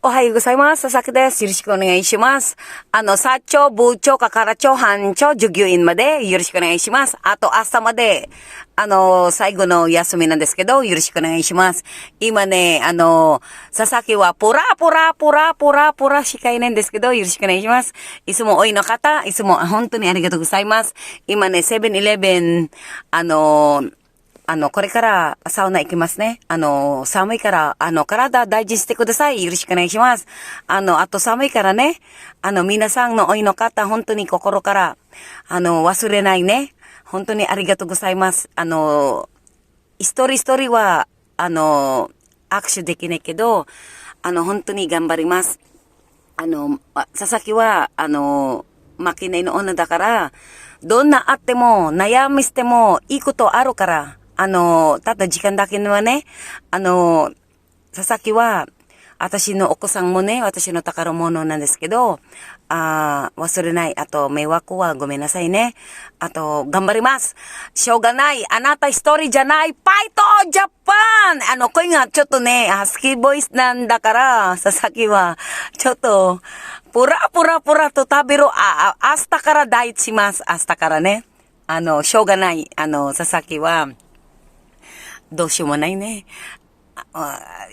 おはようございます。佐々木です。よろしくお願いします。サチョ、部長、係長、班長、従業員までよろしくお願いします。あと、明日まで、最後の休みなんですけど、よろしくお願いします。今ね、佐々木は、ポラしかいないんですけど、よろしくお願いします。いつもおいの方、いつも本当にありがとうございます。今ね、セブンイレブン、これからサウナ行きますね。寒いから、体大事にしてください。よろしくお願いします。あと寒いからね、皆さんのおいの方、本当に心から、忘れないね。本当にありがとうございます。一人一人は、握手できないけど、本当に頑張ります。佐々木は、負けないの女だから、どんなあっても、悩みしても、いいことあるから、ただ時間だけのはね、佐々木は、私のお子さんもね、私の宝物なんですけど、忘れない。あと、迷惑はごめんなさいね。あと、頑張ります。しょうがない。あなた一人じゃない。ファイトジャパン声がちょっとね、ハスキーボイスなんだから、佐々木は、ちょっと、プラと食べる。明日から第一します。明日からね。しょうがない。佐々木は、どうしようもないね。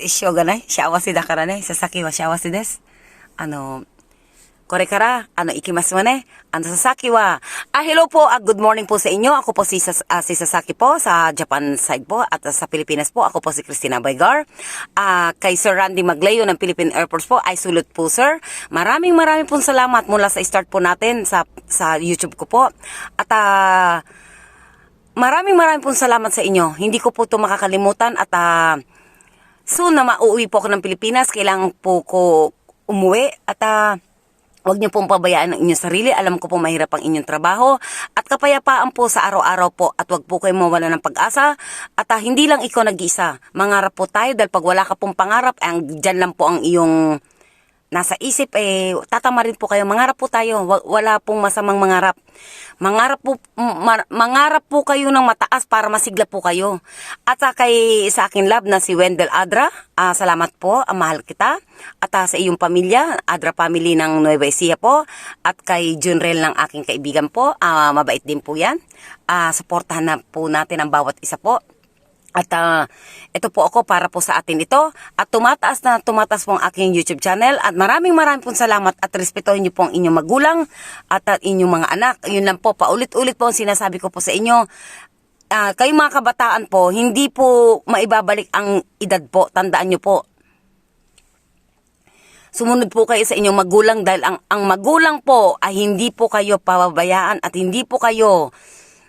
しょうがない。幸せだからね。佐々木は幸せです。これから、行きますわね。佐々木は, hello po, good morning po sa inyo. Ako po si Sasaki po sa Japan side po at sa Pilipinas po. Ako po si Christina Baygar. Kay Sir Randy Magleo ng Philippine Air Force po, ay sulut po sir. Maraming pong salamat mula sa start po natin sa YouTube ko po. At, maraming pong salamat sa inyo. Hindi ko po ito makakalimutan at soon na mauwi po ako ng Pilipinas. Kailangan po ko umuwi at huwag niyo pong pabayaan ang inyong sarili. Alam ko po mahirap ang inyong trabaho at kapayapaan po sa araw-araw po at huwag po kayo mawala ng pag-asa at hindi lang ikaw nag-iisa. Mangarap po tayo dahil pag wala ka pong pangarap, dyan lang po ang iyong nasa isip, tatama rin po kayo. Mangarap po tayo. Wala pong masamang mangarap. Mangarap po kayo ng mataas para masigla po kayo. At sa akin love na si Wendell Adra, salamat po, mahal kita. At sa iyong pamilya, Adra family ng Nueva Ecija po. At kay Junrel ng aking kaibigan po, mabait din po yan. Suportahan na po natin ang bawat isa po. At ito po ako para po sa atin ito. At tumataas po ang aking YouTube channel. At maraming pong salamat at respetuhin niyo po ang inyong magulang at inyong mga anak. Yun lang po, paulit-ulit po ang sinasabi ko po sa inyo. Kayong mga kabataan po, hindi po maibabalik ang edad po. Tandaan niyo po. Sumunod po kayo sa inyong magulang dahil ang magulang po ay hindi po kayo pababayaan at hindi po kayo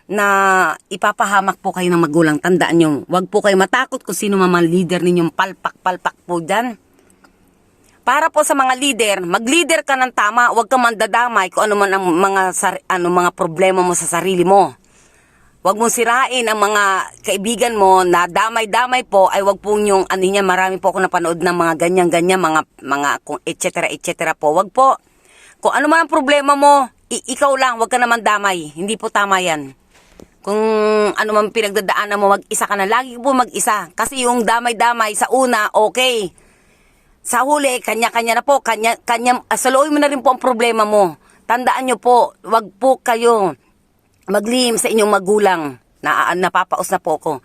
na ipapahamak po kayo ng magulang. Tandaan nyo, wag po kayo matakot kung sino mga leader ninyong palpak po dyan. Para po sa mga leader, mag-leader ka ng tama, wag ka mandadamay kung ano man ang mga problema mo sa sarili mo. Wag mong sirain ang mga kaibigan mo na damay-damay po, ay wag po nyong, marami po ako napanood ng mga ganyan-ganyan, mga etc. po. Wag po. Kung ano man ang problema mo, ikaw lang, wag ka naman damay. Hindi po tama yan. Kung ano man pinagdadaanan mo, mag-isa ka na. Lagi po mag-isa. Kasi yung damay-damay sa una, okay. Sa huli, kanya-kanya na po. Saluoy mo na rin po ang problema mo. Tandaan nyo po, wag po kayo maglihim sa inyong magulang. Napapaos na po ako.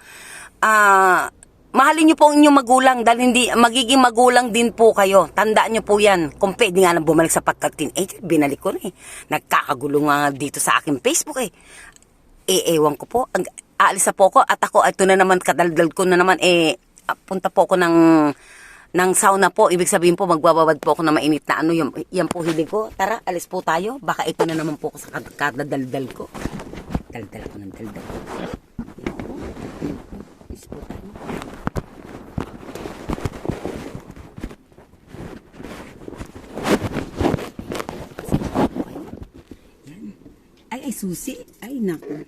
Mahalin nyo po ang inyong magulang dahil magiging magulang din po kayo. Tandaan nyo po yan. Kung pwede nga lang bumalik sa pagka-teenager, binalik ko na eh. Nagkakagulo nga dito sa aking Facebook eh. Ewan ko po, aalis na po ako at ako, ito na naman, kadaldal ko na naman, punta po ako ng sauna po. Ibig sabihin po, magbababad po ako na mainit na yan po hilig ko. Tara, alis po tayo. Baka ito na naman po ako sa kadaldal ko. Daldal ako ng daldal. Alis po tayo. Ay, susi. Ay, naku.